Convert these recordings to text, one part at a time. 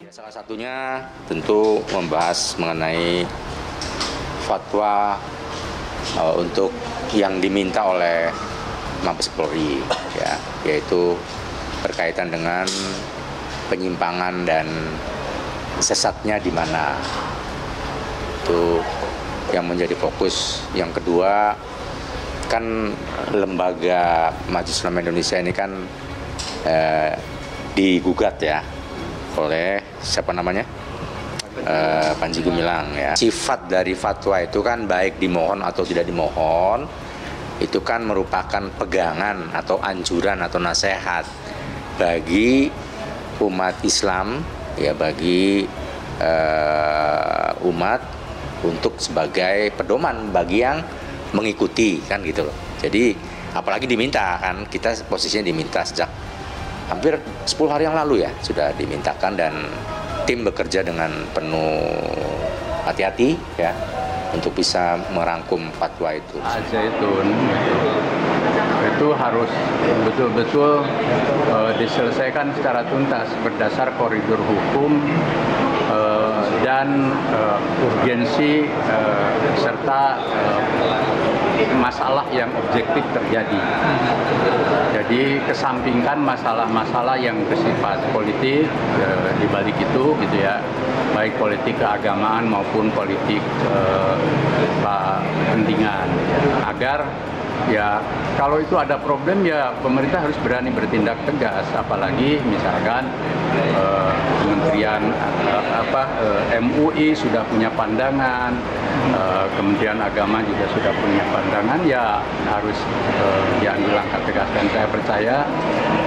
Salah satunya tentu membahas mengenai fatwa untuk yang diminta oleh Mabes Polri, ya, yaitu berkaitan dengan penyimpangan dan sesatnya di mana. Itu yang menjadi fokus. Yang kedua, kan lembaga Majelis Ulama Indonesia ini kan digugat ya oleh siapa namanya, Panji Gumilang ya. Sifat dari fatwa itu kan baik dimohon atau tidak dimohon, itu kan merupakan pegangan atau anjuran atau nasihat bagi umat Islam ya, bagi umat untuk sebagai pedoman bagi yang mengikuti kan gitu loh. Jadi apalagi diminta kan, kita posisinya diminta sejak hampir 10 hari yang lalu ya, sudah dimintakan dan tim bekerja dengan penuh hati-hati ya untuk bisa merangkum fatwa itu. Al-Zaitun itu harus betul-betul diselesaikan secara tuntas berdasar koridor hukum dan urgensi serta masalah yang objektif terjadi. Jadi kesampingkan masalah-masalah yang bersifat politik di balik itu gitu ya, baik politik keagamaan maupun politik kepentingan, agar ya kalau itu ada problem ya pemerintah harus berani bertindak tegas, apalagi misalkan Kementerian MUI sudah punya pandangan, Kementerian Agama juga sudah punya pandangan, ya harus diambil langkah tegas. Dan saya percaya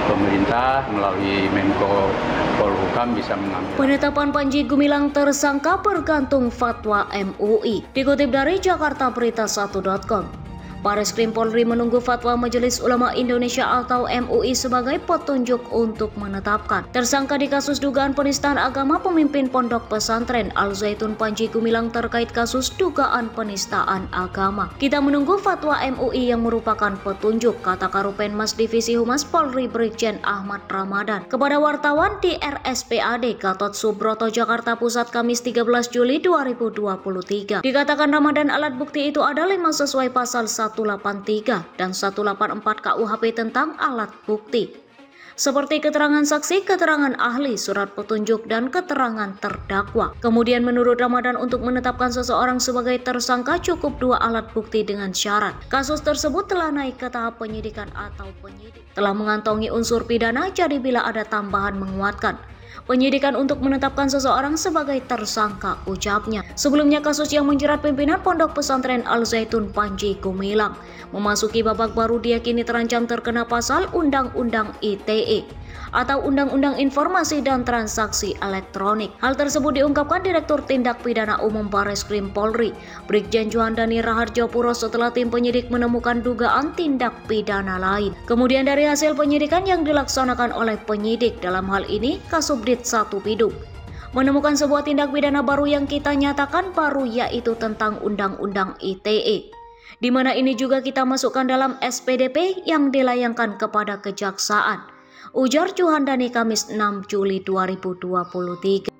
pemerintah melalui Menko Polhukam bisa mengambil. Penetapan Panji Gumilang tersangka bergantung fatwa MUI. Dikutip dari jakartaberita1.com. Bareskrim Polri menunggu fatwa Majelis Ulama Indonesia atau MUI sebagai petunjuk untuk menetapkan tersangka di kasus dugaan penistaan agama pemimpin pondok pesantren Al-Zaitun Panji Gumilang terkait kasus dugaan penistaan agama. Kita menunggu fatwa MUI yang merupakan petunjuk, kata Karopenmas Divisi Humas Polri Brigjen Ahmad Ramadan kepada wartawan di RSPAD Gatot Subroto Jakarta Pusat Kamis 13 Juli 2023. Dikatakan Ramadan alat bukti itu ada 5 sesuai pasal 183 dan 184 KUHP tentang alat bukti, seperti keterangan saksi, keterangan ahli, surat petunjuk, dan keterangan terdakwa. Kemudian menurut Ramadan untuk menetapkan seseorang sebagai tersangka cukup 2 alat bukti dengan syarat kasus tersebut telah naik ke tahap penyidikan atau penyidik telah mengantongi unsur pidana. Jadi bila ada tambahan menguatkan penyidikan untuk menetapkan seseorang sebagai tersangka, ucapnya. Sebelumnya kasus yang menjerat pimpinan pondok pesantren Al-Zaitun Panji Gumilang memasuki babak baru, diyakini terancam terkena pasal Undang-Undang ITE atau Undang-Undang Informasi dan Transaksi Elektronik. Hal tersebut diungkapkan Direktur Tindak Pidana Umum Bareskrim Polri, Brigjen Johandani Raharjopuro, setelah tim penyidik menemukan dugaan tindak pidana lain. Kemudian dari hasil penyidikan yang dilaksanakan oleh penyidik, dalam hal ini Kasubdit 1 Bidung, menemukan sebuah tindak pidana baru yang kita nyatakan baru, yaitu tentang Undang-Undang ITE, di mana ini juga kita masukkan dalam SPDP yang dilayangkan kepada kejaksaan, ujar Johandani Kamis 6 Juli 2023.